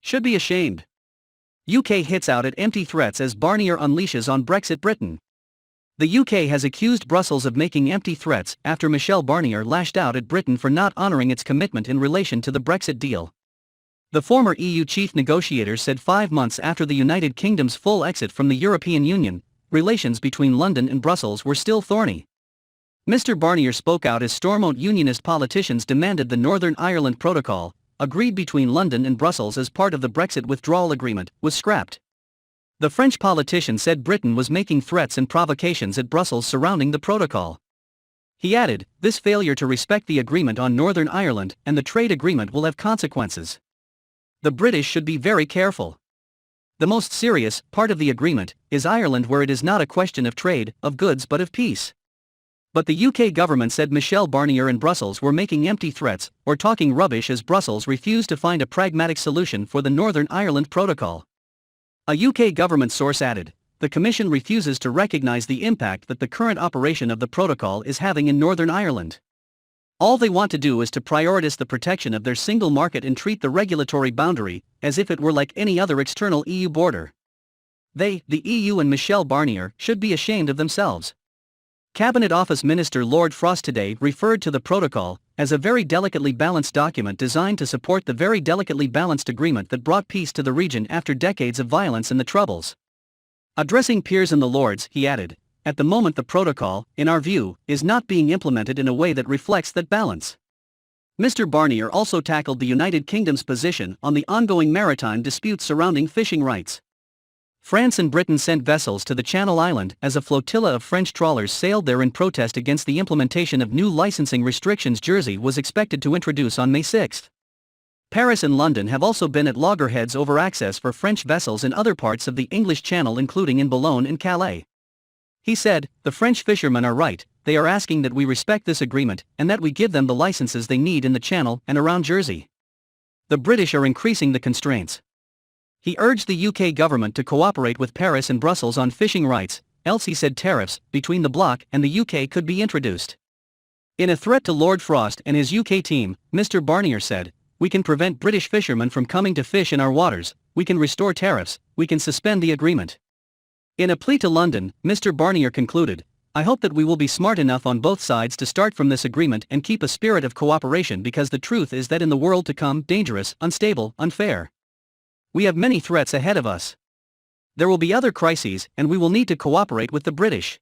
Should be ashamed. UK hits out at empty threats as Barnier unleashes on Brexit Britain. The UK has accused Brussels of making empty threats after Michel Barnier lashed out at Britain for not honouring its commitment in relation to the Brexit deal. The former EU chief negotiator said 5 months after the United Kingdom's full exit from the European Union, relations between London and Brussels were still thorny. Mr. Barnier spoke out as Stormont Unionist politicians demanded the Northern Ireland Protocol, agreed between London and Brussels as part of the Brexit withdrawal agreement, was scrapped. The French politician said Britain was making threats and provocations at Brussels surrounding the protocol. He added, "This failure to respect the agreement on Northern Ireland and the trade agreement will have consequences. The British should be very careful. The most serious part of the agreement is Ireland, where it is not a question of trade, of goods but of peace." But the UK government said Michel Barnier and Brussels were making empty threats or talking rubbish as Brussels refused to find a pragmatic solution for the Northern Ireland Protocol. A UK government source added, "The Commission refuses to recognise the impact that the current operation of the protocol is having in Northern Ireland. All they want to do is to prioritise the protection of their single market and treat the regulatory boundary as if it were like any other external EU border. They, the EU and Michel Barnier, should be ashamed of themselves." Cabinet Office Minister Lord Frost today referred to the protocol as a very delicately balanced document designed to support the very delicately balanced agreement that brought peace to the region after decades of violence and the Troubles. Addressing peers in the Lords, he added, "At the moment the protocol, in our view, is not being implemented in a way that reflects that balance." Mr. Barnier also tackled the United Kingdom's position on the ongoing maritime disputes surrounding fishing rights. France and Britain sent vessels to the Channel Island as a flotilla of French trawlers sailed there in protest against the implementation of new licensing restrictions Jersey was expected to introduce on May 6. Paris and London have also been at loggerheads over access for French vessels in other parts of the English Channel, including in Boulogne and Calais. He said, "The French fishermen are right, they are asking that we respect this agreement and that we give them the licenses they need in the Channel and around Jersey. The British are increasing the constraints." He urged the UK government to cooperate with Paris and Brussels on fishing rights, else he said tariffs between the bloc and the UK could be introduced. In a threat to Lord Frost and his UK team, Mr. Barnier said, "We can prevent British fishermen from coming to fish in our waters, we can restore tariffs, we can suspend the agreement." In a plea to London, Mr. Barnier concluded, "I hope that we will be smart enough on both sides to start from this agreement and keep a spirit of cooperation, because the truth is that in the world to come, dangerous, unstable, unfair. We have many threats ahead of us. There will be other crises and we will need to cooperate with the British."